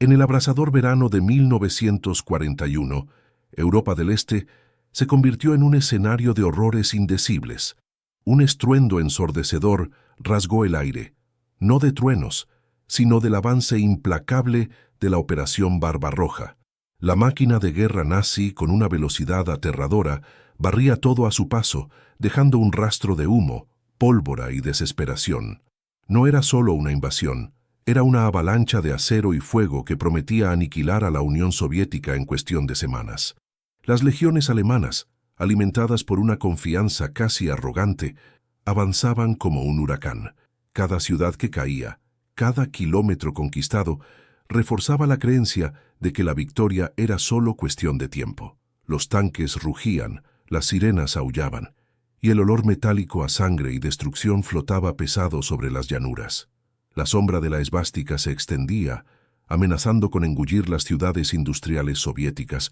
En el abrasador verano de 1941, Europa del Este se convirtió en un escenario de horrores indecibles. Un estruendo ensordecedor rasgó el aire, no de truenos, sino del avance implacable de la Operación Barbarroja. La máquina de guerra nazi, con una velocidad aterradora, barría todo a su paso, dejando un rastro de humo, pólvora y desesperación. No era solo una invasión, era una avalancha de acero y fuego que prometía aniquilar a la Unión Soviética en cuestión de semanas. Las legiones alemanas, alimentadas por una confianza casi arrogante, avanzaban como un huracán. Cada ciudad que caía, cada kilómetro conquistado, reforzaba la creencia de que la victoria era solo cuestión de tiempo. Los tanques rugían, las sirenas aullaban, y el olor metálico a sangre y destrucción flotaba pesado sobre las llanuras. La sombra de la esvástica se extendía, amenazando con engullir las ciudades industriales soviéticas,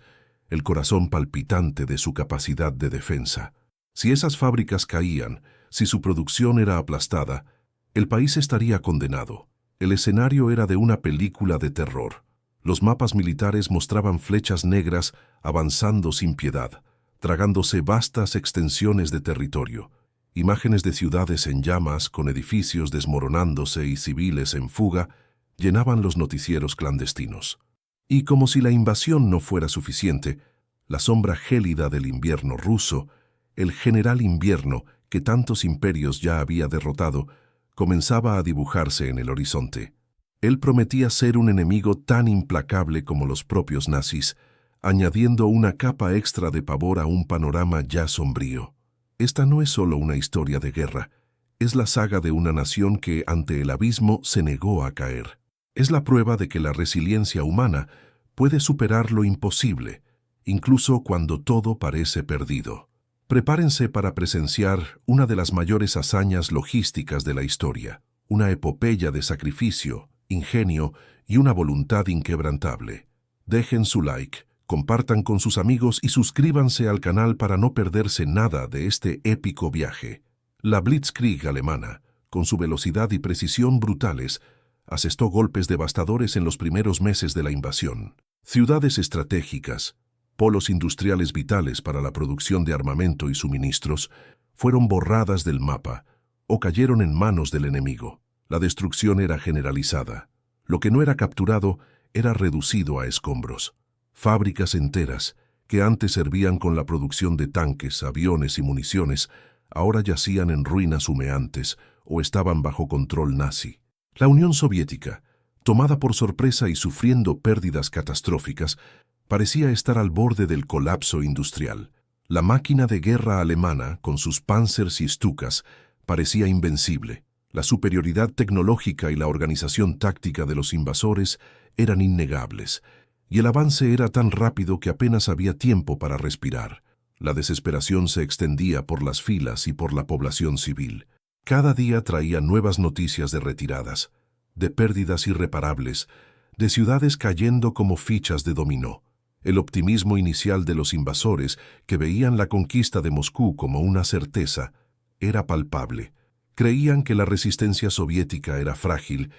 el corazón palpitante de su capacidad de defensa. Si esas fábricas caían, si su producción era aplastada, el país estaría condenado. El escenario era de una película de terror. Los mapas militares mostraban flechas negras avanzando sin piedad, tragándose vastas extensiones de territorio. Imágenes de ciudades en llamas, con edificios desmoronándose y civiles en fuga, llenaban los noticieros clandestinos. Y como si la invasión no fuera suficiente, la sombra gélida del invierno ruso, el general invierno que tantos imperios ya había derrotado, comenzaba a dibujarse en el horizonte. Él prometía ser un enemigo tan implacable como los propios nazis, añadiendo una capa extra de pavor a un panorama ya sombrío. Esta no es solo una historia de guerra, es la saga de una nación que, ante el abismo, se negó a caer. Es la prueba de que la resiliencia humana puede superar lo imposible, incluso cuando todo parece perdido. Prepárense para presenciar una de las mayores hazañas logísticas de la historia, una epopeya de sacrificio, ingenio y una voluntad inquebrantable. Dejen su like, compartan con sus amigos y suscríbanse al canal para no perderse nada de este épico viaje. La Blitzkrieg alemana, con su velocidad y precisión brutales, asestó golpes devastadores en los primeros meses de la invasión. Ciudades estratégicas, polos industriales vitales para la producción de armamento y suministros, fueron borradas del mapa o cayeron en manos del enemigo. La destrucción era generalizada. Lo que no era capturado era reducido a escombros. Fábricas enteras, que antes servían con la producción de tanques, aviones y municiones, ahora yacían en ruinas humeantes o estaban bajo control nazi. La Unión Soviética, tomada por sorpresa y sufriendo pérdidas catastróficas, parecía estar al borde del colapso industrial. La máquina de guerra alemana, con sus Panzers y Stukas, parecía invencible. La superioridad tecnológica y la organización táctica de los invasores eran innegables, y el avance era tan rápido que apenas había tiempo para respirar. La desesperación se extendía por las filas y por la población civil. Cada día traía nuevas noticias de retiradas, de pérdidas irreparables, de ciudades cayendo como fichas de dominó. El optimismo inicial de los invasores, que veían la conquista de Moscú como una certeza, era palpable. Creían que la resistencia soviética era frágil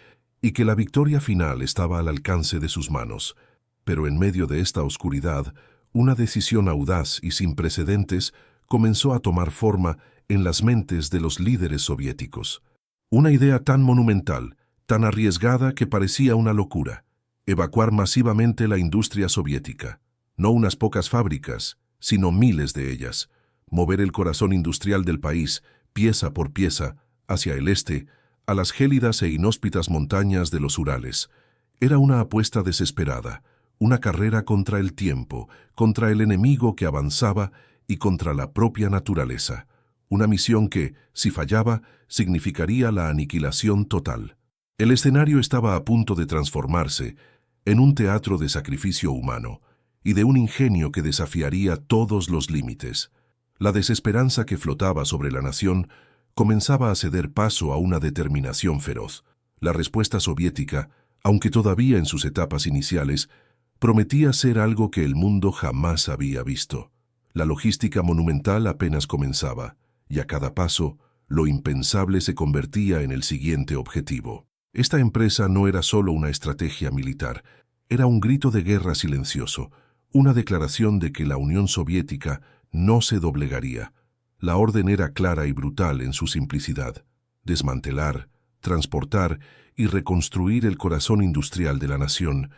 y que la victoria final estaba al alcance de sus manos. Pero en medio de esta oscuridad, una decisión audaz y sin precedentes comenzó a tomar forma en las mentes de los líderes soviéticos. Una idea tan monumental, tan arriesgada que parecía una locura: evacuar masivamente la industria soviética. No unas pocas fábricas, sino miles de ellas. Mover el corazón industrial del país, pieza por pieza, hacia el este, a las gélidas e inhóspitas montañas de los Urales. Era una apuesta desesperada, una carrera contra el tiempo, contra el enemigo que avanzaba y contra la propia naturaleza. Una misión que, si fallaba, significaría la aniquilación total. El escenario estaba a punto de transformarse en un teatro de sacrificio humano y de un ingenio que desafiaría todos los límites. La desesperanza que flotaba sobre la nación comenzaba a ceder paso a una determinación feroz. La respuesta soviética, aunque todavía en sus etapas iniciales, prometía ser algo que el mundo jamás había visto. La logística monumental apenas comenzaba, y a cada paso, lo impensable se convertía en el siguiente objetivo. Esta empresa no era solo una estrategia militar, Era un grito de guerra silencioso, una declaración de que la Unión Soviética no se doblegaría. La orden era clara y brutal en su simplicidad: desmantelar, transportar y reconstruir el corazón industrial de la nación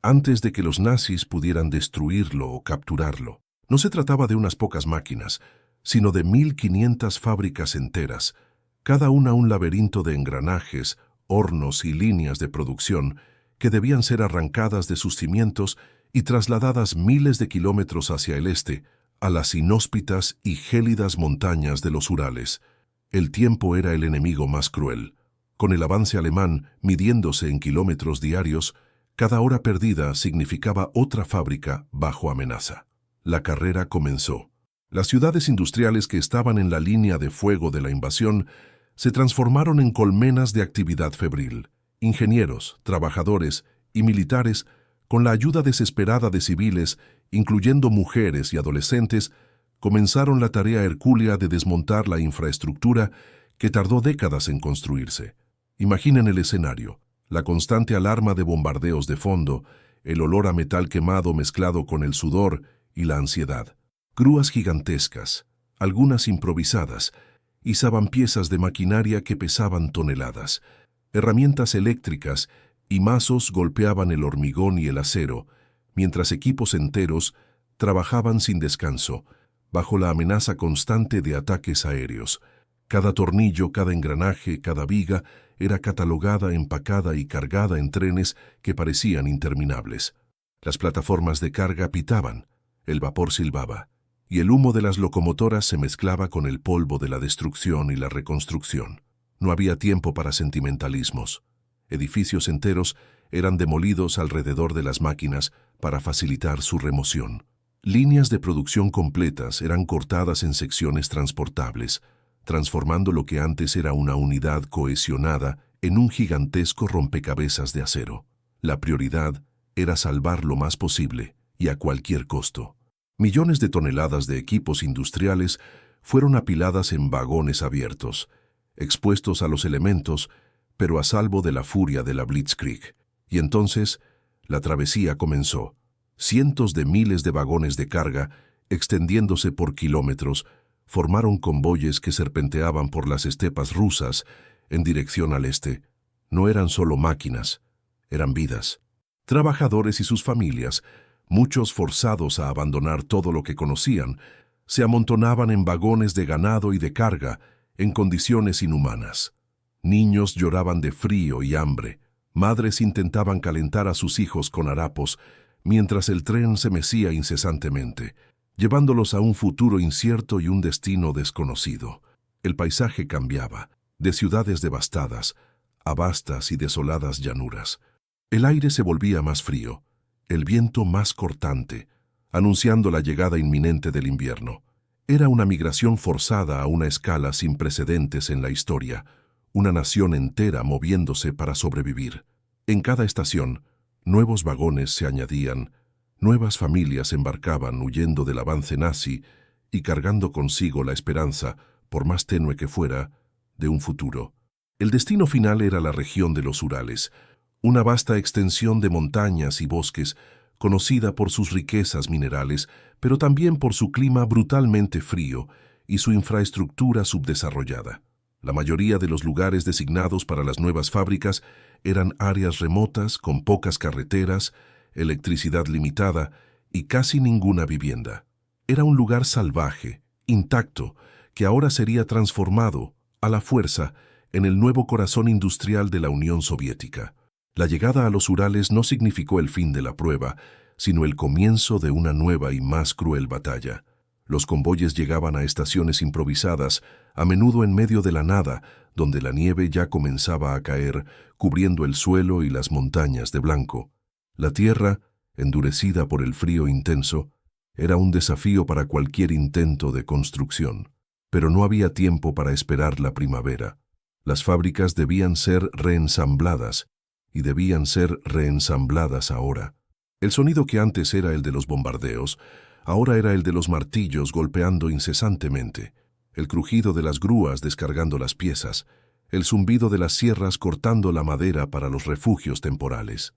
antes de que los nazis pudieran destruirlo o capturarlo. No se trataba de unas pocas máquinas, sino de 1.500 fábricas enteras, cada una un laberinto de engranajes, hornos y líneas de producción que debían ser arrancadas de sus cimientos y trasladadas miles de kilómetros hacia el este, a las inhóspitas y gélidas montañas de los Urales. El tiempo era el enemigo más cruel. Con el avance alemán midiéndose en kilómetros diarios, cada hora perdida significaba otra fábrica bajo amenaza. La carrera comenzó. Las ciudades industriales que estaban en la línea de fuego de la invasión se transformaron en colmenas de actividad febril. Ingenieros, trabajadores y militares, con la ayuda desesperada de civiles, incluyendo mujeres y adolescentes, comenzaron la tarea hercúlea de desmontar la infraestructura que tardó décadas en construirse. Imaginen el escenario: la constante alarma de bombardeos de fondo, el olor a metal quemado mezclado con el sudor y la ansiedad. Grúas gigantescas, algunas improvisadas, izaban piezas de maquinaria que pesaban toneladas. Herramientas eléctricas y mazos golpeaban el hormigón y el acero, mientras equipos enteros trabajaban sin descanso, bajo la amenaza constante de ataques aéreos. Cada tornillo, cada engranaje, cada viga era catalogada, empacada y cargada en trenes que parecían interminables. Las plataformas de carga pitaban, el vapor silbaba, y el humo de las locomotoras se mezclaba con el polvo de la destrucción y la reconstrucción. No había tiempo para sentimentalismos. Edificios enteros eran demolidos alrededor de las máquinas para facilitar su remoción. Líneas de producción completas eran cortadas en secciones transportables, transformando lo que antes era una unidad cohesionada en un gigantesco rompecabezas de acero. La prioridad era salvar lo más posible y a cualquier costo. Millones de toneladas de equipos industriales fueron apiladas en vagones abiertos, expuestos a los elementos, pero a salvo de la furia de la Blitzkrieg. Y entonces, la travesía comenzó. Cientos de miles de vagones de carga, extendiéndose por kilómetros, formaron convoyes que serpenteaban por las estepas rusas en dirección al este. No eran solo máquinas, eran vidas. Trabajadores y sus familias, muchos forzados a abandonar todo lo que conocían, se amontonaban en vagones de ganado y de carga, en condiciones inhumanas. Niños lloraban de frío y hambre. Madres intentaban calentar a sus hijos con harapos, mientras el tren se mecía incesantemente, llevándolos a un futuro incierto y un destino desconocido. El paisaje cambiaba, de ciudades devastadas a vastas y desoladas llanuras. El aire se volvía más frío, el viento más cortante, anunciando la llegada inminente del invierno. Era una migración forzada a una escala sin precedentes en la historia, una nación entera moviéndose para sobrevivir. En cada estación, nuevos vagones se añadían, nuevas familias embarcaban huyendo del avance nazi y cargando consigo la esperanza, por más tenue que fuera, de un futuro. El destino final era la región de los Urales, una vasta extensión de montañas y bosques, conocida por sus riquezas minerales, pero también por su clima brutalmente frío y su infraestructura subdesarrollada. La mayoría de los lugares designados para las nuevas fábricas eran áreas remotas con pocas carreteras, electricidad limitada y casi ninguna vivienda. Era un lugar salvaje, intacto, que ahora sería transformado, a la fuerza, en el nuevo corazón industrial de la Unión Soviética. La llegada a los Urales no significó el fin de la prueba, sino el comienzo de una nueva y más cruel batalla. Los convoyes llegaban a estaciones improvisadas, a menudo en medio de la nada, donde la nieve ya comenzaba a caer, cubriendo el suelo y las montañas de blanco. La tierra, endurecida por el frío intenso, era un desafío para cualquier intento de construcción. Pero no había tiempo para esperar la primavera. Las fábricas debían ser reensambladas, y debían ser reensambladas ahora. El sonido que antes era el de los bombardeos, ahora era el de los martillos golpeando incesantemente, el crujido de las grúas descargando las piezas, el zumbido de las sierras cortando la madera para los refugios temporales.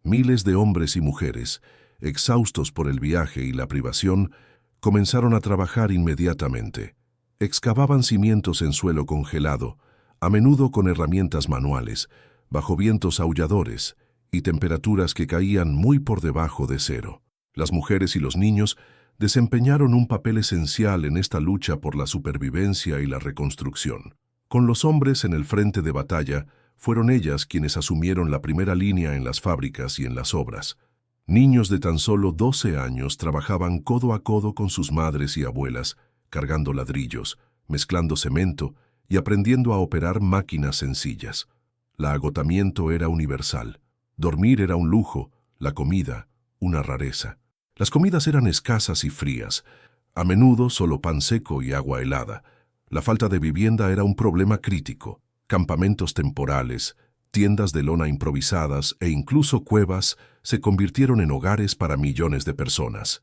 Miles de hombres y mujeres, exhaustos por el viaje y la privación, comenzaron a trabajar inmediatamente. Excavaban cimientos en suelo congelado, a menudo con herramientas manuales, bajo vientos aulladores y temperaturas que caían muy por debajo de cero. Las mujeres y los niños desempeñaron un papel esencial en esta lucha por la supervivencia y la reconstrucción. Con los hombres en el frente de batalla, fueron ellas quienes asumieron la primera línea en las fábricas y en las obras. Niños de tan solo 12 años trabajaban codo a codo con sus madres y abuelas, cargando ladrillos, mezclando cemento y aprendiendo a operar máquinas sencillas. El agotamiento era universal. Dormir era un lujo, la comida, una rareza. Las comidas eran escasas y frías, a menudo solo pan seco y agua helada. La falta de vivienda era un problema crítico. Campamentos temporales, tiendas de lona improvisadas e incluso cuevas se convirtieron en hogares para millones de personas.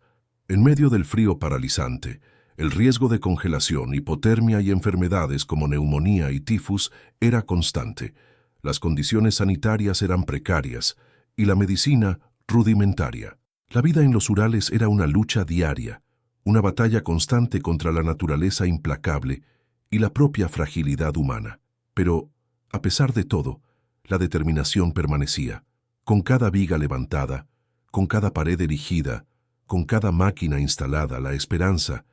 En medio del frío paralizante, el riesgo de congelación, hipotermia y enfermedades como neumonía y tifus era constante. Las condiciones sanitarias eran precarias y la medicina rudimentaria. La vida en los Urales era una lucha diaria, una batalla constante contra la naturaleza implacable y la propia fragilidad humana. Pero, a pesar de todo, la determinación permanecía. Con cada viga levantada, con cada pared erigida, con cada máquina instalada, la esperanza,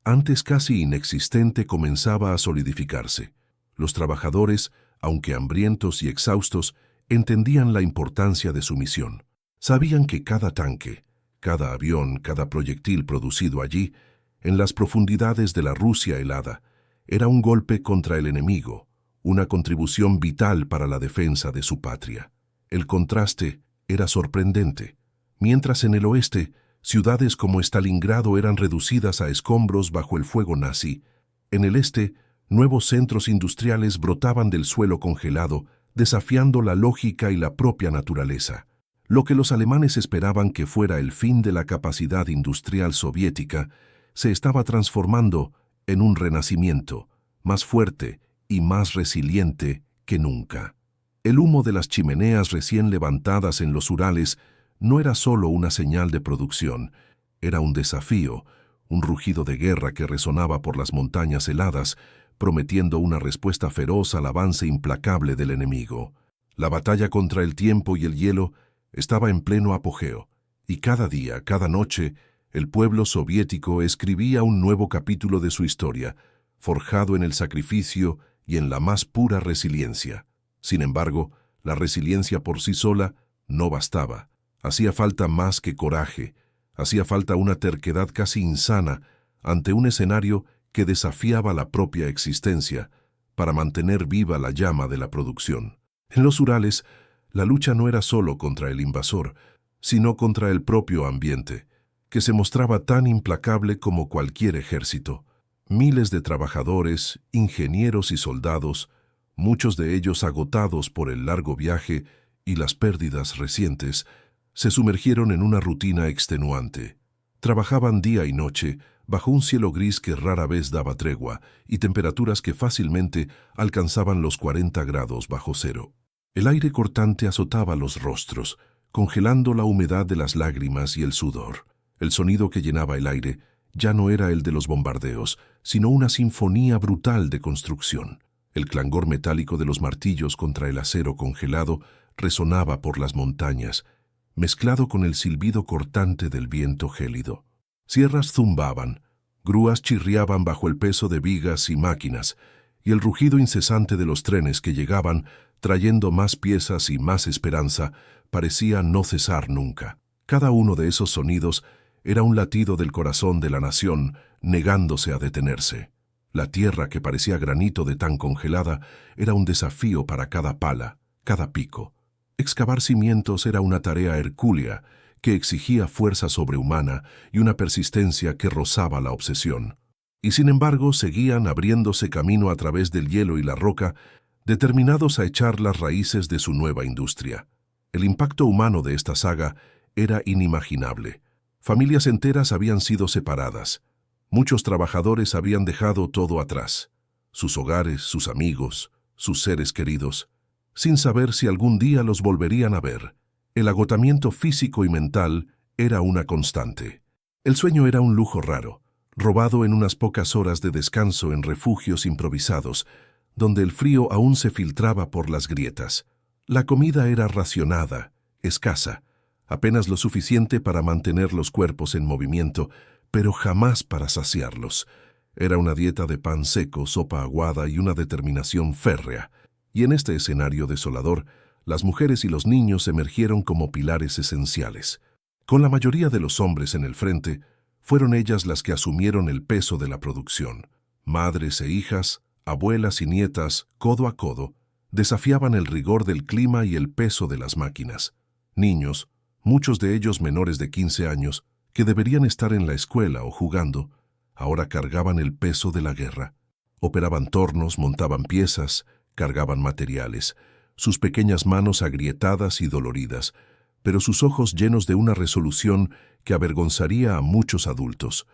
antes casi inexistente, comenzaba a solidificarse. Los trabajadores, aunque hambrientos y exhaustos, entendían la importancia de su misión. Sabían que cada tanque, cada avión, cada proyectil producido allí, en las profundidades de la Rusia helada, era un golpe contra el enemigo, una contribución vital para la defensa de su patria. El contraste era sorprendente. Mientras en el oeste, ciudades como Stalingrado eran reducidas a escombros bajo el fuego nazi, en el este, nuevos centros industriales brotaban del suelo congelado, desafiando la lógica y la propia naturaleza. Lo que los alemanes esperaban que fuera el fin de la capacidad industrial soviética, se estaba transformando en un renacimiento, más fuerte y más resiliente que nunca. El humo de las chimeneas recién levantadas en los Urales no era solo una señal de producción, era un desafío, un rugido de guerra que resonaba por las montañas heladas, prometiendo una respuesta feroz al avance implacable del enemigo. La batalla contra el tiempo y el hielo estaba en pleno apogeo, y cada día, cada noche, el pueblo soviético escribía un nuevo capítulo de su historia, forjado en el sacrificio y en la más pura resiliencia. Sin embargo, la resiliencia por sí sola no bastaba. Hacía falta más que coraje, hacía falta una terquedad casi insana ante un escenario que desafiaba la propia existencia para mantener viva la llama de la producción. En los Urales, la lucha no era solo contra el invasor, sino contra el propio ambiente, que se mostraba tan implacable como cualquier ejército. Miles de trabajadores, ingenieros y soldados, muchos de ellos agotados por el largo viaje y las pérdidas recientes, se sumergieron en una rutina extenuante. Trabajaban día y noche, bajo un cielo gris que rara vez daba tregua y temperaturas que fácilmente alcanzaban los 40 grados bajo cero. El aire cortante azotaba los rostros, congelando la humedad de las lágrimas y el sudor. El sonido que llenaba el aire ya no era el de los bombardeos, sino una sinfonía brutal de construcción. El clangor metálico de los martillos contra el acero congelado resonaba por las montañas, mezclado con el silbido cortante del viento gélido. Sierras zumbaban, grúas chirriaban bajo el peso de vigas y máquinas, y el rugido incesante de los trenes que llegaban, trayendo más piezas y más esperanza, parecía no cesar nunca. Cada uno de esos sonidos era un latido del corazón de la nación, negándose a detenerse. La tierra, que parecía granito de tan congelada, era un desafío para cada pala, cada pico. Excavar cimientos era una tarea hercúlea que exigía fuerza sobrehumana y una persistencia que rozaba la obsesión. Y sin embargo seguían abriéndose camino a través del hielo y la roca, determinados a echar las raíces de su nueva industria. El impacto humano de esta saga era inimaginable. Familias enteras habían sido separadas. Muchos trabajadores habían dejado todo atrás, sus hogares, sus amigos, sus seres queridos, sin saber si algún día los volverían a ver. El agotamiento físico y mental era una constante. El sueño era un lujo raro, robado en unas pocas horas de descanso en refugios improvisados, donde el frío aún se filtraba por las grietas. La comida era racionada, escasa, apenas lo suficiente para mantener los cuerpos en movimiento, pero jamás para saciarlos. Era una dieta de pan seco, sopa aguada y una determinación férrea. Y en este escenario desolador, las mujeres y los niños emergieron como pilares esenciales. Con la mayoría de los hombres en el frente, fueron ellas las que asumieron el peso de la producción. Madres e hijas, abuelas y nietas, codo a codo, desafiaban el rigor del clima y el peso de las máquinas. Niños, muchos de ellos menores de 15 años, que deberían estar en la escuela o jugando, ahora cargaban el peso de la guerra. Operaban tornos, montaban piezas, cargaban materiales, sus pequeñas manos agrietadas y doloridas, pero sus ojos llenos de una resolución que avergonzaría a muchos adultos.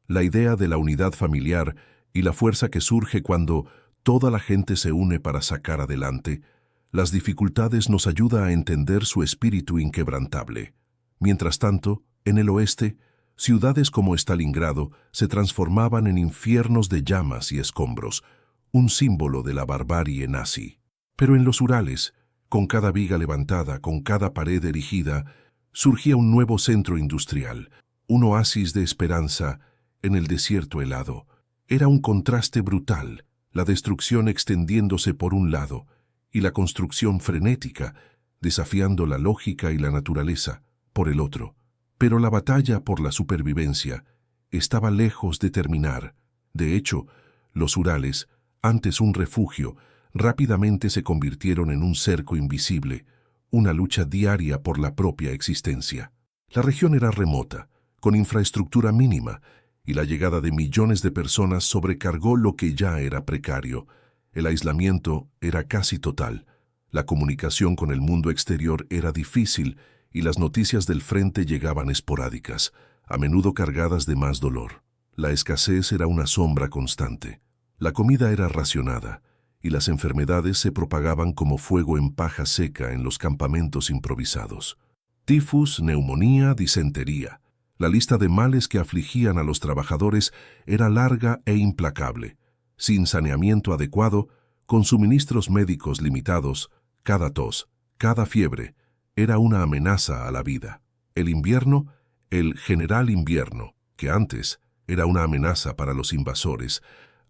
La idea de la unidad familiar y la fuerza que surge cuando toda la gente se une para sacar adelante, las dificultades nos ayuda a entender su espíritu inquebrantable. Mientras tanto, en el oeste, ciudades como Stalingrado se transformaban en infiernos de llamas y escombros, un símbolo de la barbarie nazi. Pero en los Urales, con cada viga levantada, con cada pared erigida, surgía un nuevo centro industrial, un oasis de esperanza en el desierto helado. Era un contraste brutal, la destrucción extendiéndose por un lado y la construcción frenética, desafiando la lógica y la naturaleza, por el otro. Pero la batalla por la supervivencia estaba lejos de terminar. De hecho, los Urales, antes un refugio, rápidamente se convirtieron en un cerco invisible, una lucha diaria por la propia existencia. La región era remota, con infraestructura mínima, y la llegada de millones de personas sobrecargó lo que ya era precario. El aislamiento era casi total. La comunicación con el mundo exterior era difícil y las noticias del frente llegaban esporádicas, a menudo cargadas de más dolor. La escasez era una sombra constante. La comida era racionada y las enfermedades se propagaban como fuego en paja seca en los campamentos improvisados. Tifus, neumonía, disentería. La lista de males que afligían a los trabajadores era larga e implacable. Sin saneamiento adecuado, con suministros médicos limitados, cada tos, cada fiebre, era una amenaza a la vida. El invierno, el general invierno, que antes era una amenaza para los invasores,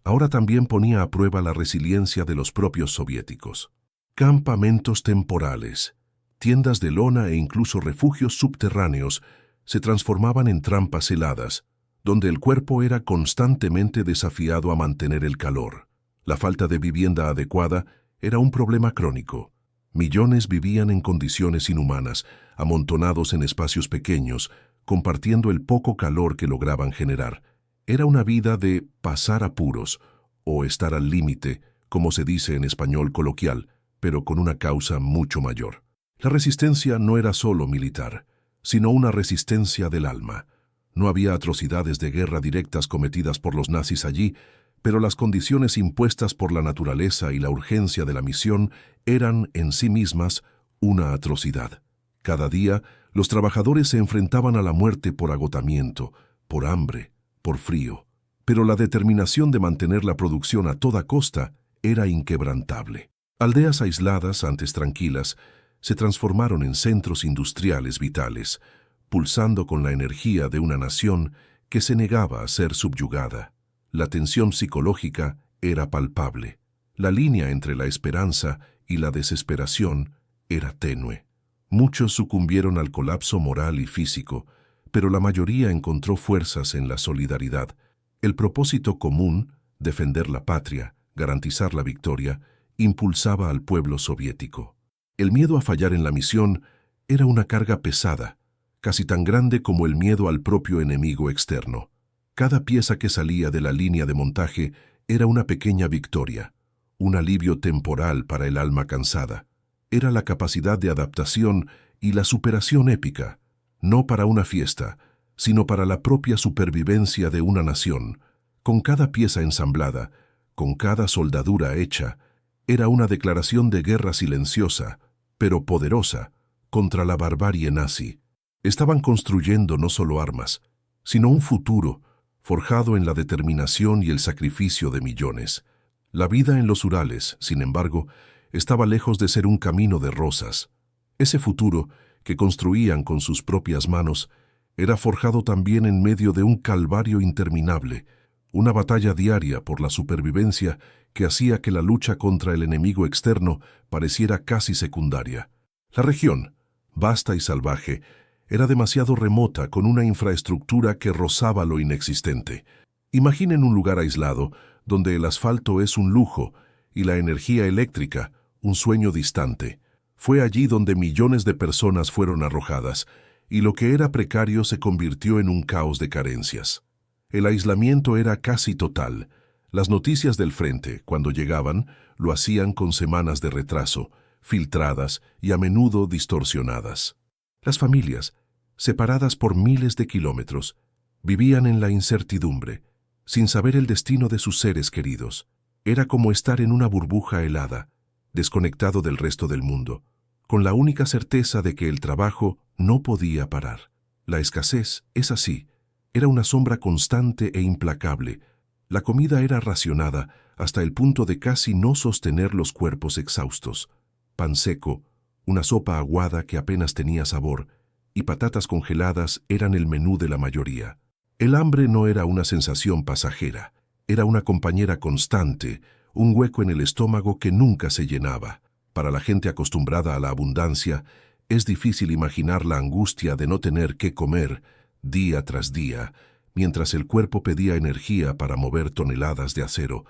ahora también ponía a prueba la resiliencia de los propios soviéticos. Campamentos temporales, tiendas de lona e incluso refugios subterráneos se transformaban en trampas heladas, donde el cuerpo era constantemente desafiado a mantener el calor. La falta de vivienda adecuada era un problema crónico. Millones vivían en condiciones inhumanas, amontonados en espacios pequeños, compartiendo el poco calor que lograban generar. Era una vida de pasar apuros o estar al límite, como se dice en español coloquial, pero con una causa mucho mayor. La resistencia no era solo militar, sino una resistencia del alma. No había atrocidades de guerra directas cometidas por los nazis allí, pero las condiciones impuestas por la naturaleza y la urgencia de la misión eran en sí mismas una atrocidad. Cada día, los trabajadores se enfrentaban a la muerte por agotamiento, por hambre, por frío, pero la determinación de mantener la producción a toda costa era inquebrantable. Aldeas aisladas, antes tranquilas, se transformaron en centros industriales vitales, pulsando con la energía de una nación que se negaba a ser subyugada. La tensión psicológica era palpable. La línea entre la esperanza y la desesperación era tenue. Muchos sucumbieron al colapso moral y físico, pero la mayoría encontró fuerzas en la solidaridad. El propósito común, defender la patria, garantizar la victoria, impulsaba al pueblo soviético. El miedo a fallar en la misión era una carga pesada, casi tan grande como el miedo al propio enemigo externo. Cada pieza que salía de la línea de montaje era una pequeña victoria, un alivio temporal para el alma cansada. Era la capacidad de adaptación y la superación épica, no para una fiesta, sino para la propia supervivencia de una nación. Con cada pieza ensamblada, con cada soldadura hecha, era una declaración de guerra silenciosa, pero poderosa, contra la barbarie nazi. Estaban construyendo no solo armas, sino un futuro forjado en la determinación y el sacrificio de millones. La vida en los Urales, sin embargo, estaba lejos de ser un camino de rosas. Ese futuro, que construían con sus propias manos, era forjado también en medio de un calvario interminable, una batalla diaria por la supervivencia que hacía que la lucha contra el enemigo externo pareciera casi secundaria. La región, vasta y salvaje, era demasiado remota, con una infraestructura que rozaba lo inexistente. Imaginen un lugar aislado, donde el asfalto es un lujo y la energía eléctrica un sueño distante. Fue allí donde millones de personas fueron arrojadas, y lo que era precario se convirtió en un caos de carencias. El aislamiento era casi total. Las noticias del frente, cuando llegaban, lo hacían con semanas de retraso, filtradas y a menudo distorsionadas. Las familias, separadas por miles de kilómetros, vivían en la incertidumbre, sin saber el destino de sus seres queridos. Era como estar en una burbuja helada, desconectado del resto del mundo, con la única certeza de que el trabajo no podía parar. La escasez es así, era una sombra constante e implacable. La comida era racionada hasta el punto de casi no sostener los cuerpos exhaustos. Pan seco, una sopa aguada que apenas tenía sabor, y patatas congeladas eran el menú de la mayoría. El hambre no era una sensación pasajera, era una compañera constante, un hueco en el estómago que nunca se llenaba. Para la gente acostumbrada a la abundancia, es difícil imaginar la angustia de no tener qué comer día tras día, mientras el cuerpo pedía energía para mover toneladas de acero,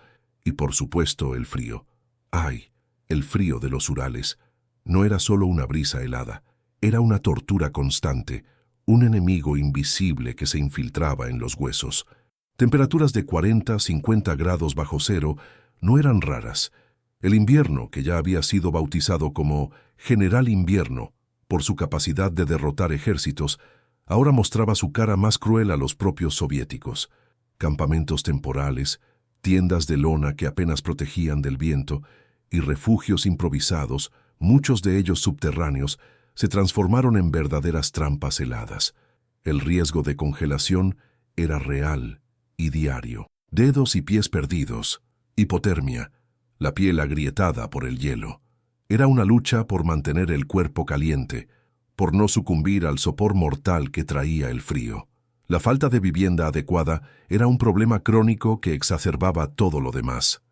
y por supuesto el frío. ¡Ay! El frío de los Urales no era solo una brisa helada, era una tortura constante, un enemigo invisible que se infiltraba en los huesos. Temperaturas de 40-50 grados bajo cero no eran raras. El invierno, que ya había sido bautizado como General Invierno por su capacidad de derrotar ejércitos, ahora mostraba su cara más cruel a los propios soviéticos. Campamentos temporales, tiendas de lona que apenas protegían del viento y refugios improvisados, muchos de ellos subterráneos, se transformaron en verdaderas trampas heladas. El riesgo de congelación era real y diario. Dedos y pies perdidos, hipotermia, la piel agrietada por el hielo. Era una lucha por mantener el cuerpo caliente, por no sucumbir al sopor mortal que traía el frío. La falta de vivienda adecuada era un problema crónico que exacerbaba todo lo demás.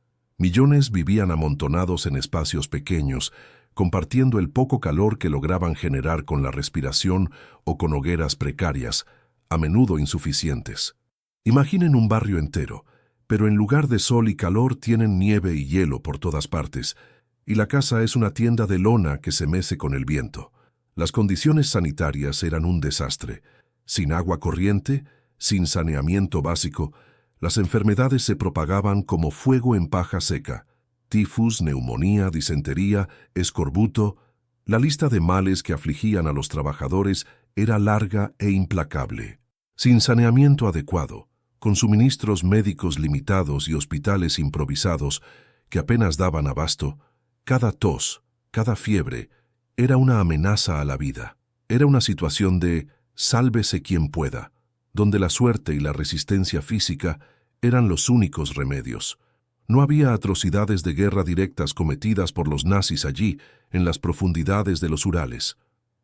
Millones vivían amontonados en espacios pequeños, compartiendo el poco calor que lograban generar con la respiración o con hogueras precarias, a menudo insuficientes. Imaginen un barrio entero, pero en lugar de sol y calor tienen nieve y hielo por todas partes, y la casa es una tienda de lona que se mece con el viento. Las condiciones sanitarias eran un desastre. Sin agua corriente, sin saneamiento básico, las enfermedades se propagaban como fuego en paja seca. Tifus, neumonía, disentería, escorbuto. La lista de males que afligían a los trabajadores era larga e implacable. Sin saneamiento adecuado, con suministros médicos limitados y hospitales improvisados que apenas daban abasto, cada tos, cada fiebre, era una amenaza a la vida. Era una situación de sálvese quien pueda, donde la suerte y la resistencia física eran los únicos remedios. No había atrocidades de guerra directas cometidas por los nazis allí, en las profundidades de los Urales.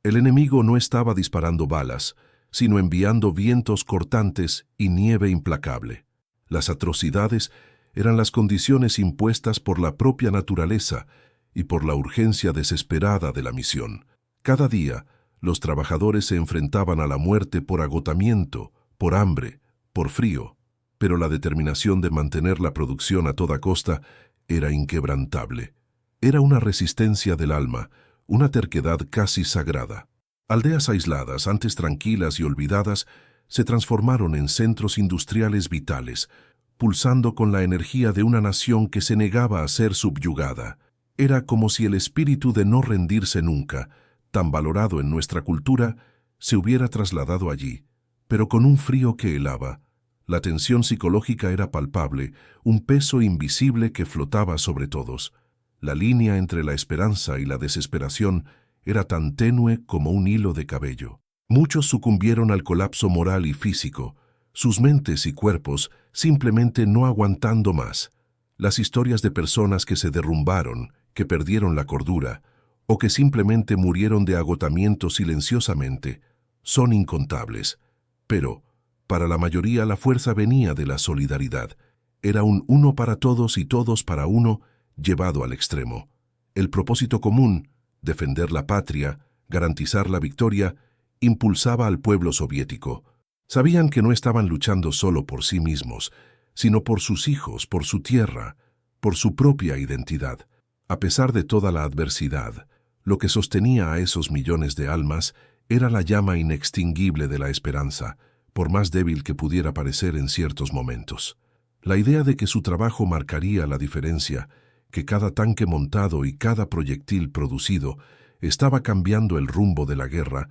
El enemigo no estaba disparando balas, sino enviando vientos cortantes y nieve implacable. Las atrocidades eran las condiciones impuestas por la propia naturaleza y por la urgencia desesperada de la misión. Cada día, los trabajadores se enfrentaban a la muerte por agotamiento, por hambre, por frío, pero la determinación de mantener la producción a toda costa era inquebrantable. Era una resistencia del alma, una terquedad casi sagrada. Aldeas aisladas, antes tranquilas y olvidadas, se transformaron en centros industriales vitales, pulsando con la energía de una nación que se negaba a ser subyugada. Era como si el espíritu de no rendirse nunca, tan valorado en nuestra cultura, se hubiera trasladado allí, pero con un frío que helaba. La tensión psicológica era palpable, un peso invisible que flotaba sobre todos. La línea entre la esperanza y la desesperación era tan tenue como un hilo de cabello. Muchos sucumbieron al colapso moral y físico, sus mentes y cuerpos simplemente no aguantando más. Las historias de personas que se derrumbaron, que perdieron la cordura, o que simplemente murieron de agotamiento silenciosamente, son incontables. Pero, para la mayoría la fuerza venía de la solidaridad. Era un uno para todos y todos para uno, llevado al extremo. El propósito común, defender la patria, garantizar la victoria, impulsaba al pueblo soviético. Sabían que no estaban luchando solo por sí mismos, sino por sus hijos, por su tierra, por su propia identidad. A pesar de toda la adversidad, lo que sostenía a esos millones de almas era la llama inextinguible de la esperanza, por más débil que pudiera parecer en ciertos momentos. La idea de que su trabajo marcaría la diferencia, que cada tanque montado y cada proyectil producido estaba cambiando el rumbo de la guerra,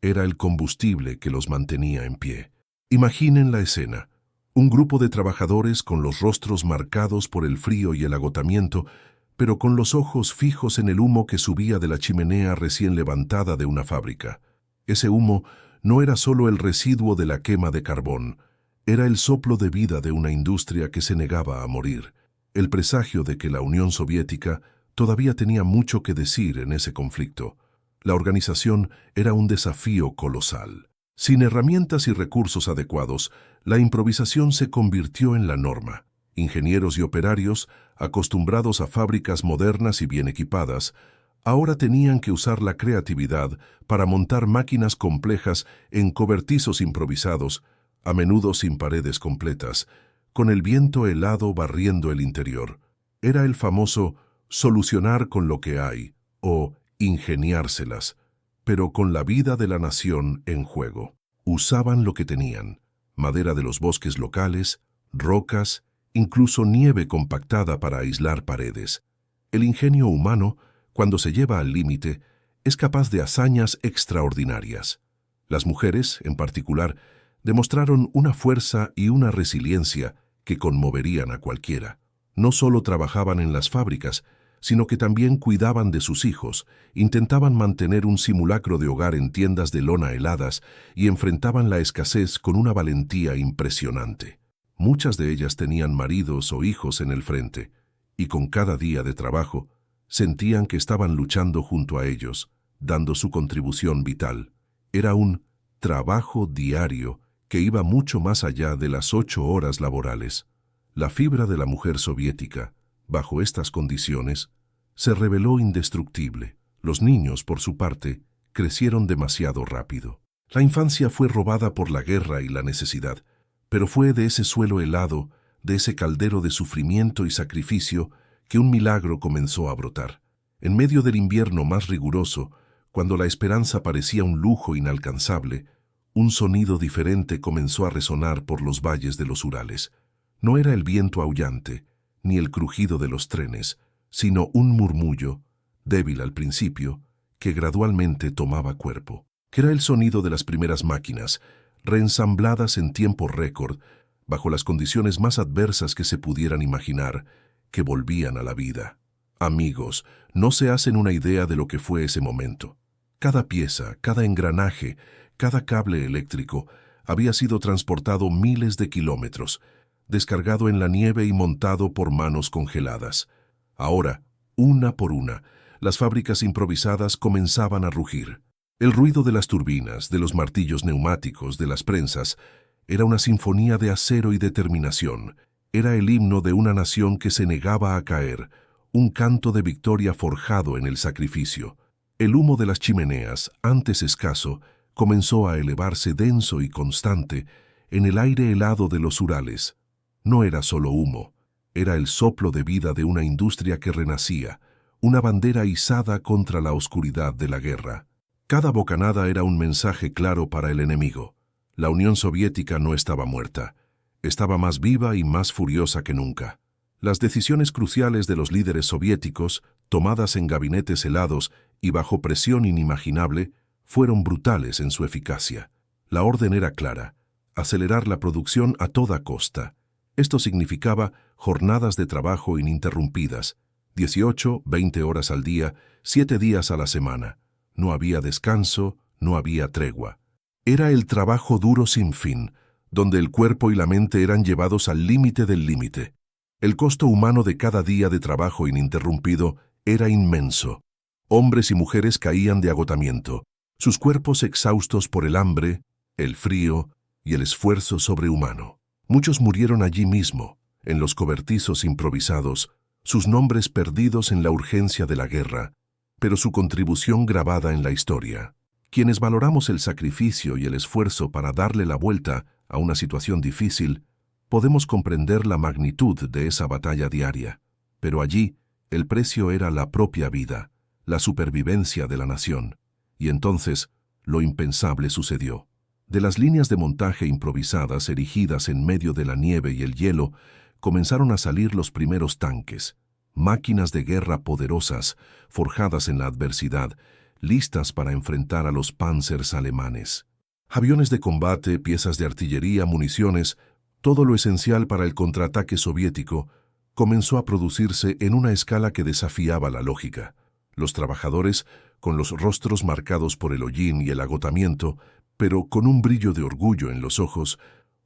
era el combustible que los mantenía en pie. Imaginen la escena. Un grupo de trabajadores con los rostros marcados por el frío y el agotamiento, pero con los ojos fijos en el humo que subía de la chimenea recién levantada de una fábrica. Ese humo no era solo el residuo de la quema de carbón, era el soplo de vida de una industria que se negaba a morir, el presagio de que la Unión Soviética todavía tenía mucho que decir en ese conflicto. La organización era un desafío colosal. Sin herramientas y recursos adecuados, la improvisación se convirtió en la norma. Ingenieros y operarios, acostumbrados a fábricas modernas y bien equipadas, ahora tenían que usar la creatividad para montar máquinas complejas en cobertizos improvisados, a menudo sin paredes completas, con el viento helado barriendo el interior. Era el famoso solucionar con lo que hay, o ingeniárselas, pero con la vida de la nación en juego. Usaban lo que tenían: madera de los bosques locales, rocas, incluso nieve compactada para aislar paredes. El ingenio humano, cuando se lleva al límite, es capaz de hazañas extraordinarias. Las mujeres, en particular, demostraron una fuerza y una resiliencia que conmoverían a cualquiera. No solo trabajaban en las fábricas, sino que también cuidaban de sus hijos, intentaban mantener un simulacro de hogar en tiendas de lona heladas y enfrentaban la escasez con una valentía impresionante. Muchas de ellas tenían maridos o hijos en el frente, y con cada día de trabajo, sentían que estaban luchando junto a ellos, dando su contribución vital. Era un trabajo diario que iba mucho más allá de las 8 horas laborales. La fibra de la mujer soviética, bajo estas condiciones, se reveló indestructible. Los niños, por su parte, crecieron demasiado rápido. La infancia fue robada por la guerra y la necesidad, pero fue de ese suelo helado, de ese caldero de sufrimiento y sacrificio, que un milagro comenzó a brotar. En medio del invierno más riguroso, cuando la esperanza parecía un lujo inalcanzable, un sonido diferente comenzó a resonar por los valles de los Urales. No era el viento aullante, ni el crujido de los trenes, sino un murmullo, débil al principio, que gradualmente tomaba cuerpo. Que era el sonido de las primeras máquinas, reensambladas en tiempo récord, bajo las condiciones más adversas que se pudieran imaginar, que volvían a la vida. Amigos, no se hacen una idea de lo que fue ese momento. Cada pieza, cada engranaje, cada cable eléctrico había sido transportado miles de kilómetros, descargado en la nieve y montado por manos congeladas. Ahora, una por una, las fábricas improvisadas comenzaban a rugir. El ruido de las turbinas, de los martillos neumáticos, de las prensas, era una sinfonía de acero y determinación. Era el himno de una nación que se negaba a caer, un canto de victoria forjado en el sacrificio. El humo de las chimeneas, antes escaso, comenzó a elevarse denso y constante en el aire helado de los Urales. No era solo humo, era el soplo de vida de una industria que renacía, una bandera izada contra la oscuridad de la guerra. Cada bocanada era un mensaje claro para el enemigo. La Unión Soviética no estaba muerta, estaba más viva y más furiosa que nunca. Las decisiones cruciales de los líderes soviéticos, tomadas en gabinetes helados y bajo presión inimaginable, fueron brutales en su eficacia. La orden era clara: acelerar la producción a toda costa. Esto significaba jornadas de trabajo ininterrumpidas, 18, 20 horas al día, 7 días a la semana. no había descanso, no había tregua. Era el trabajo duro sin fin, donde el cuerpo y la mente eran llevados al límite del límite. El costo humano de cada día de trabajo ininterrumpido era inmenso. Hombres y mujeres caían de agotamiento, sus cuerpos exhaustos por el hambre, el frío y el esfuerzo sobrehumano. Muchos murieron allí mismo, en los cobertizos improvisados, sus nombres perdidos en la urgencia de la guerra, pero su contribución grabada en la historia. Quienes valoramos el sacrificio y el esfuerzo para darle la vuelta a una situación difícil, podemos comprender la magnitud de esa batalla diaria. Pero allí, el precio era la propia vida, la supervivencia de la nación. Y entonces, lo impensable sucedió. De las líneas de montaje improvisadas erigidas en medio de la nieve y el hielo, comenzaron a salir los primeros tanques, máquinas de guerra poderosas, forjadas en la adversidad, listas para enfrentar a los Panzers alemanes. Aviones de combate, piezas de artillería, municiones, todo lo esencial para el contraataque soviético, comenzó a producirse en una escala que desafiaba la lógica. Los trabajadores, con los rostros marcados por el hollín y el agotamiento, pero con un brillo de orgullo en los ojos,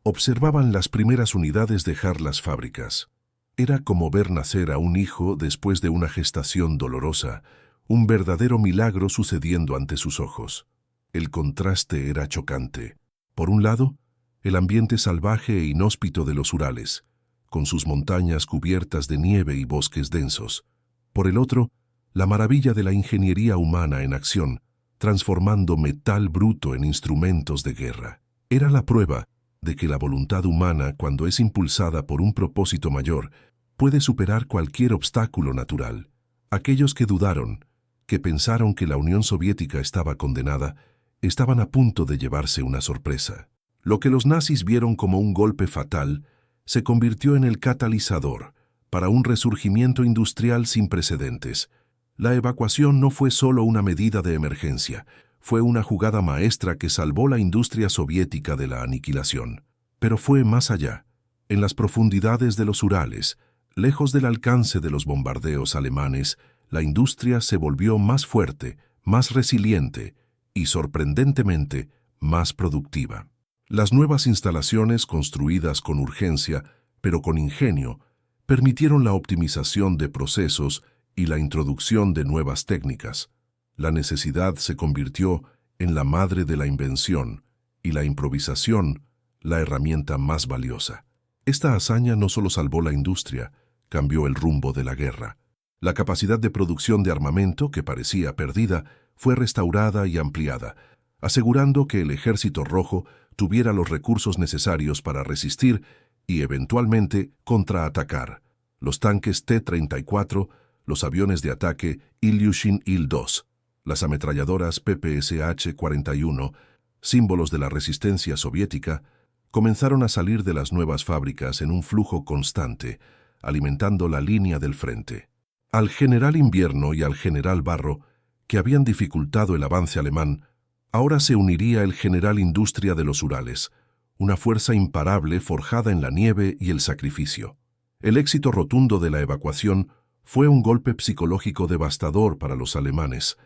observaban las primeras unidades dejar las fábricas. Era como ver nacer a un hijo después de una gestación dolorosa, un verdadero milagro sucediendo ante sus ojos. El contraste era chocante. Por un lado, el ambiente salvaje e inhóspito de los Urales, con sus montañas cubiertas de nieve y bosques densos. Por el otro, la maravilla de la ingeniería humana en acción, transformando metal bruto en instrumentos de guerra. Era la prueba de que la voluntad humana, cuando es impulsada por un propósito mayor, puede superar cualquier obstáculo natural. Aquellos que dudaron, que pensaron que la Unión Soviética estaba condenada, estaban a punto de llevarse una sorpresa. Lo que los nazis vieron como un golpe fatal se convirtió en el catalizador para un resurgimiento industrial sin precedentes. La evacuación no fue solo una medida de emergencia, fue una jugada maestra que salvó la industria soviética de la aniquilación. Pero fue más allá. En las profundidades de los Urales, lejos del alcance de los bombardeos alemanes, la industria se volvió más fuerte, más resiliente y, sorprendentemente, más productiva. Las nuevas instalaciones, construidas con urgencia, pero con ingenio, permitieron la optimización de procesos y la introducción de nuevas técnicas. La necesidad se convirtió en la madre de la invención y la improvisación, la herramienta más valiosa. Esta hazaña no solo salvó la industria, cambió el rumbo de la guerra. La capacidad de producción de armamento, que parecía perdida, fue restaurada y ampliada, asegurando que el Ejército Rojo tuviera los recursos necesarios para resistir y, eventualmente, contraatacar. Los tanques T-34, los aviones de ataque Ilyushin Il-2, las ametralladoras PPSH-41, símbolos de la resistencia soviética, comenzaron a salir de las nuevas fábricas en un flujo constante, alimentando la línea del frente. Al general Invierno y al general Barro, que habían dificultado el avance alemán, ahora se uniría el general Industria de los Urales, una fuerza imparable forjada en la nieve y el sacrificio. El éxito rotundo de la evacuación fue un golpe psicológico devastador para los alemanes,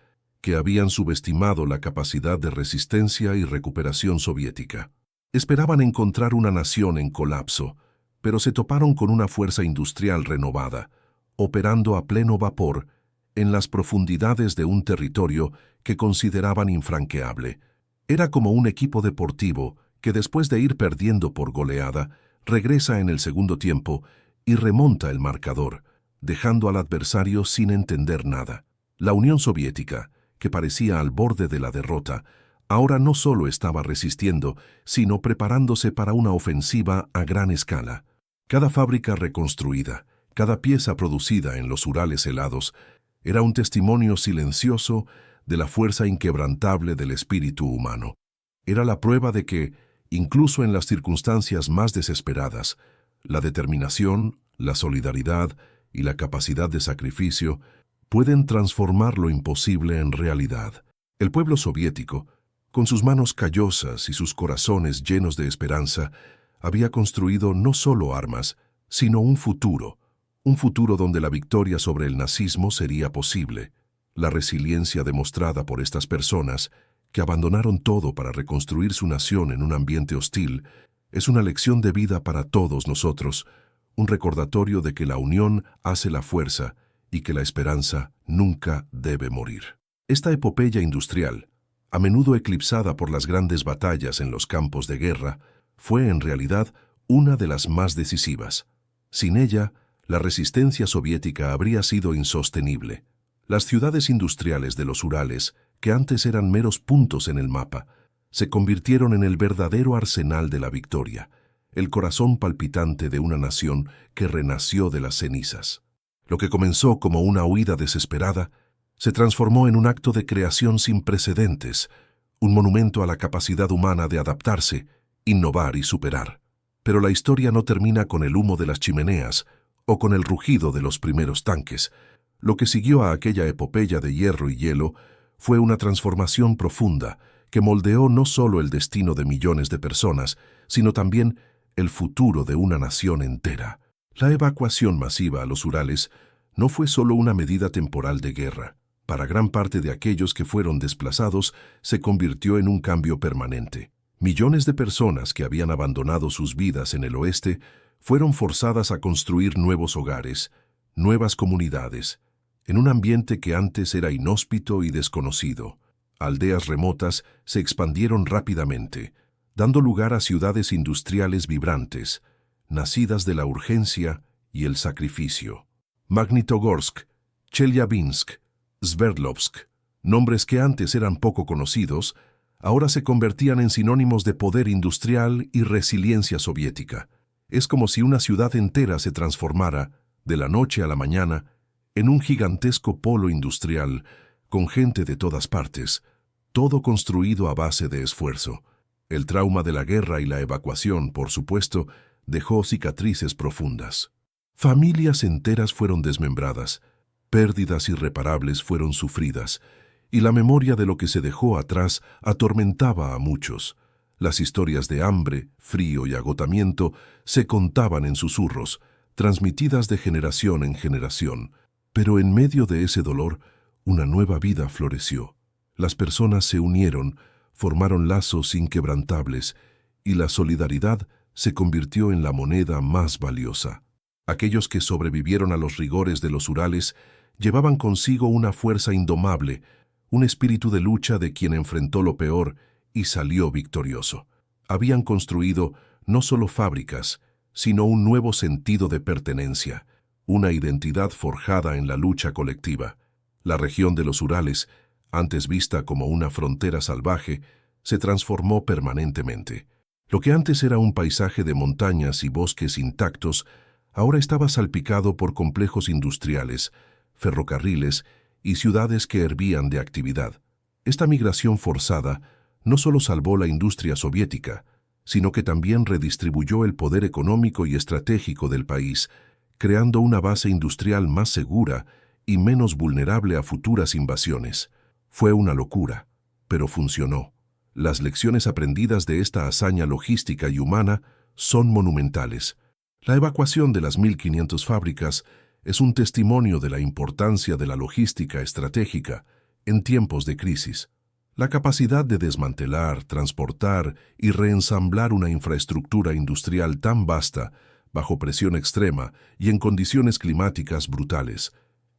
que habían subestimado la capacidad de resistencia y recuperación soviética. Esperaban encontrar una nación en colapso, pero se toparon con una fuerza industrial renovada, operando a pleno vapor en las profundidades de un territorio que consideraban infranqueable. Era como un equipo deportivo que, después de ir perdiendo por goleada, regresa en el segundo tiempo y remonta el marcador, dejando al adversario sin entender nada. La Unión Soviética, que parecía al borde de la derrota, ahora no solo estaba resistiendo, sino preparándose para una ofensiva a gran escala. Cada fábrica reconstruida, cada pieza producida en los Urales helados, era un testimonio silencioso de la fuerza inquebrantable del espíritu humano. Era la prueba de que, incluso en las circunstancias más desesperadas, la determinación, la solidaridad y la capacidad de sacrificio pueden transformar lo imposible en realidad. El pueblo soviético, con sus manos callosas y sus corazones llenos de esperanza, había construido no solo armas, sino un futuro donde la victoria sobre el nazismo sería posible. La resiliencia demostrada por estas personas, que abandonaron todo para reconstruir su nación en un ambiente hostil, es una lección de vida para todos nosotros, un recordatorio de que la unión hace la fuerza y que la esperanza nunca debe morir. Esta epopeya industrial, a menudo eclipsada por las grandes batallas en los campos de guerra, fue en realidad una de las más decisivas. Sin ella, la resistencia soviética habría sido insostenible. Las ciudades industriales de los Urales, que antes eran meros puntos en el mapa, se convirtieron en el verdadero arsenal de la victoria, el corazón palpitante de una nación que renació de las cenizas. Lo que comenzó como una huida desesperada, se transformó en un acto de creación sin precedentes, un monumento a la capacidad humana de adaptarse, innovar y superar. Pero la historia no termina con el humo de las chimeneas o con el rugido de los primeros tanques. Lo que siguió a aquella epopeya de hierro y hielo fue una transformación profunda que moldeó no solo el destino de millones de personas, sino también el futuro de una nación entera. La evacuación masiva a los Urales no fue solo una medida temporal de guerra. Para gran parte de aquellos que fueron desplazados, se convirtió en un cambio permanente. Millones de personas que habían abandonado sus vidas en el oeste fueron forzadas a construir nuevos hogares, nuevas comunidades, en un ambiente que antes era inhóspito y desconocido. Aldeas remotas se expandieron rápidamente, dando lugar a ciudades industriales vibrantes, nacidas de la urgencia y el sacrificio. Magnitogorsk, Chelyabinsk, Sverdlovsk, nombres que antes eran poco conocidos, ahora se convertían en sinónimos de poder industrial y resiliencia soviética. Es como si una ciudad entera se transformara, de la noche a la mañana, en un gigantesco polo industrial, con gente de todas partes, todo construido a base de esfuerzo. El trauma de la guerra y la evacuación, por supuesto, dejó cicatrices profundas. Familias enteras fueron desmembradas, pérdidas irreparables fueron sufridas, y la memoria de lo que se dejó atrás atormentaba a muchos. Las historias de hambre, frío y agotamiento se contaban en susurros, transmitidas de generación en generación. Pero en medio de ese dolor, una nueva vida floreció. Las personas se unieron, formaron lazos inquebrantables, y la solidaridad se convirtió en la moneda más valiosa. Aquellos que sobrevivieron a los rigores de los Urales llevaban consigo una fuerza indomable, un espíritu de lucha de quien enfrentó lo peor y salió victorioso. Habían construido no solo fábricas, sino un nuevo sentido de pertenencia, una identidad forjada en la lucha colectiva. La región de los Urales, antes vista como una frontera salvaje, se transformó permanentemente. Lo que antes era un paisaje de montañas y bosques intactos, ahora estaba salpicado por complejos industriales, ferrocarriles y ciudades que hervían de actividad. Esta migración forzada no solo salvó la industria soviética, sino que también redistribuyó el poder económico y estratégico del país, creando una base industrial más segura y menos vulnerable a futuras invasiones. Fue una locura, pero funcionó. Las lecciones aprendidas de esta hazaña logística y humana son monumentales. La evacuación de las 1.500 fábricas es un testimonio de la importancia de la logística estratégica en tiempos de crisis. La capacidad de desmantelar, transportar y reensamblar una infraestructura industrial tan vasta, bajo presión extrema y en condiciones climáticas brutales,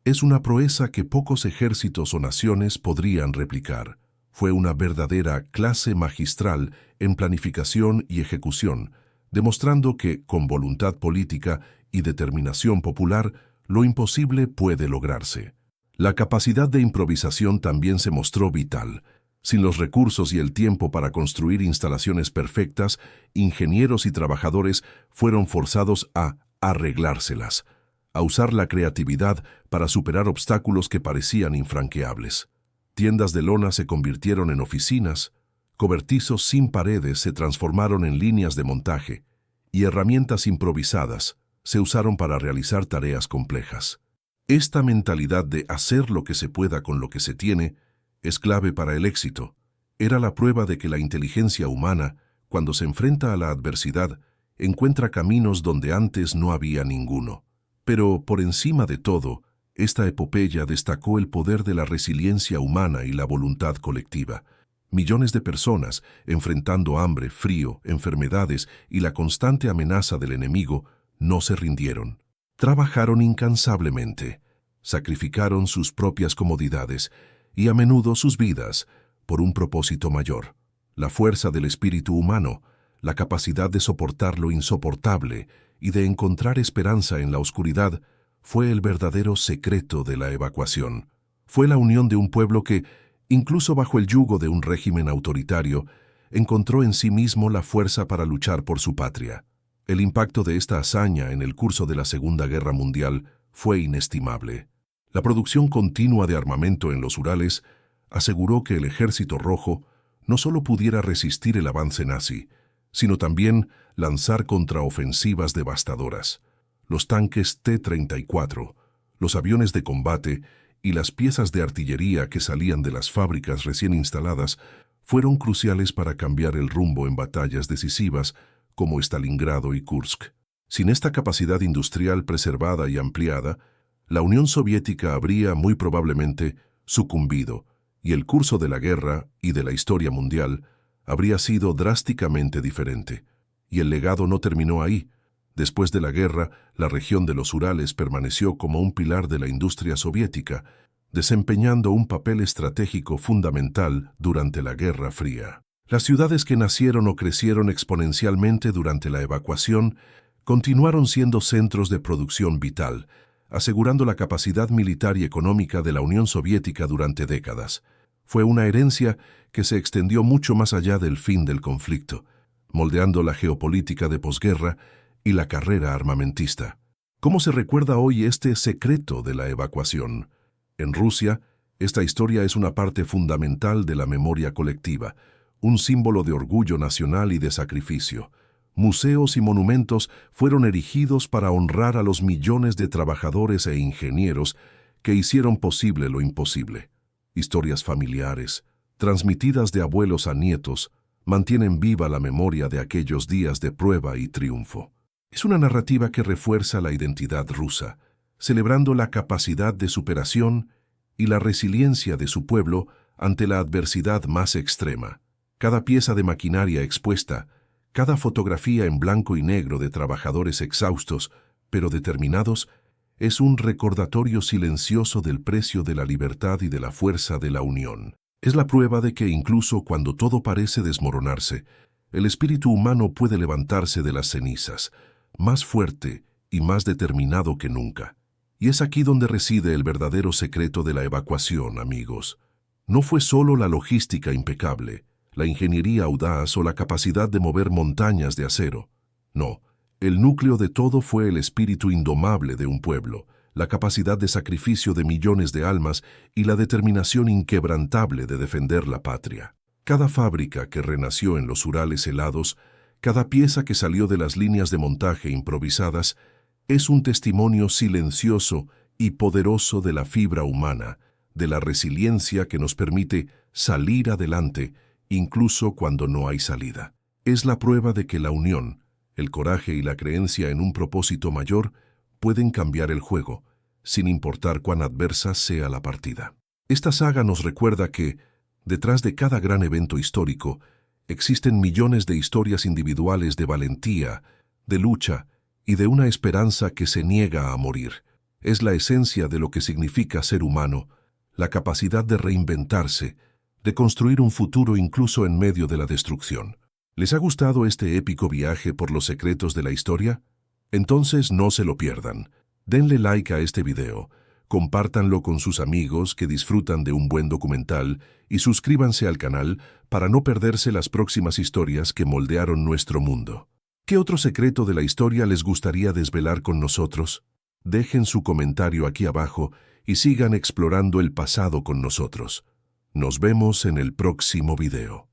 es una proeza que pocos ejércitos o naciones podrían replicar. Fue una verdadera clase magistral en planificación y ejecución, demostrando que, con voluntad política y determinación popular, lo imposible puede lograrse. La capacidad de improvisación también se mostró vital. Sin los recursos y el tiempo para construir instalaciones perfectas, ingenieros y trabajadores fueron forzados a arreglárselas, a usar la creatividad para superar obstáculos que parecían infranqueables. Tiendas de lona se convirtieron en oficinas, cobertizos sin paredes se transformaron en líneas de montaje, y herramientas improvisadas se usaron para realizar tareas complejas. Esta mentalidad de hacer lo que se pueda con lo que se tiene es clave para el éxito. Era la prueba de que la inteligencia humana, cuando se enfrenta a la adversidad, encuentra caminos donde antes no había ninguno. Pero, por encima de todo, Esta epopeya destacó el poder de la resiliencia humana y la voluntad colectiva. Millones de personas, enfrentando hambre, frío, enfermedades y la constante amenaza del enemigo, no se rindieron. Trabajaron incansablemente, sacrificaron sus propias comodidades y a menudo sus vidas por un propósito mayor. La fuerza del espíritu humano, la capacidad de soportar lo insoportable y de encontrar esperanza en la oscuridad, fue el verdadero secreto de la evacuación. Fue la unión de un pueblo que, incluso bajo el yugo de un régimen autoritario, encontró en sí mismo la fuerza para luchar por su patria. El impacto de esta hazaña en el curso de la Segunda Guerra Mundial fue inestimable. La producción continua de armamento en los Urales aseguró que el Ejército Rojo no solo pudiera resistir el avance nazi, sino también lanzar contraofensivas devastadoras. Los tanques T-34, los aviones de combate y las piezas de artillería que salían de las fábricas recién instaladas fueron cruciales para cambiar el rumbo en batallas decisivas como Stalingrado y Kursk. Sin esta capacidad industrial preservada y ampliada, la Unión Soviética habría muy probablemente sucumbido y el curso de la guerra y de la historia mundial habría sido drásticamente diferente. Y el legado no terminó ahí. Después de la guerra, la región de los Urales permaneció como un pilar de la industria soviética, desempeñando un papel estratégico fundamental durante la Guerra Fría. Las ciudades que nacieron o crecieron exponencialmente durante la evacuación continuaron siendo centros de producción vital, asegurando la capacidad militar y económica de la Unión Soviética durante décadas. Fue una herencia que se extendió mucho más allá del fin del conflicto, moldeando la geopolítica de posguerra y la carrera armamentista. ¿Cómo se recuerda hoy este secreto de la evacuación? En Rusia, esta historia es una parte fundamental de la memoria colectiva, un símbolo de orgullo nacional y de sacrificio. Museos y monumentos fueron erigidos para honrar a los millones de trabajadores e ingenieros que hicieron posible lo imposible. Historias familiares, transmitidas de abuelos a nietos, mantienen viva la memoria de aquellos días de prueba y triunfo. Es una narrativa que refuerza la identidad rusa, celebrando la capacidad de superación y la resiliencia de su pueblo ante la adversidad más extrema. Cada pieza de maquinaria expuesta, cada fotografía en blanco y negro de trabajadores exhaustos, pero determinados, es un recordatorio silencioso del precio de la libertad y de la fuerza de la unión. Es la prueba de que incluso cuando todo parece desmoronarse, el espíritu humano puede levantarse de las cenizas, más fuerte y más determinado que nunca. Y es aquí donde reside el verdadero secreto de la evacuación, amigos. No fue solo la logística impecable, la ingeniería audaz o la capacidad de mover montañas de acero. No, el núcleo de todo fue el espíritu indomable de un pueblo, la capacidad de sacrificio de millones de almas y la determinación inquebrantable de defender la patria. Cada fábrica que renació en los Urales helados, cada pieza que salió de las líneas de montaje improvisadas, es un testimonio silencioso y poderoso de la fibra humana, de la resiliencia que nos permite salir adelante incluso cuando no hay salida. Es la prueba de que la unión, el coraje y la creencia en un propósito mayor pueden cambiar el juego, sin importar cuán adversa sea la partida. Esta saga nos recuerda que, detrás de cada gran evento histórico, existen millones de historias individuales de valentía, de lucha y de una esperanza que se niega a morir. Es la esencia de lo que significa ser humano, la capacidad de reinventarse, de construir un futuro incluso en medio de la destrucción. ¿Les ha gustado este épico viaje por los secretos de la historia? Entonces no se lo pierdan. Denle like a este video, compártanlo con sus amigos que disfrutan de un buen documental y suscríbanse al canal para no perderse las próximas historias que moldearon nuestro mundo. ¿Qué otro secreto de la historia les gustaría desvelar con nosotros? Dejen su comentario aquí abajo y sigan explorando el pasado con nosotros. Nos vemos en el próximo video.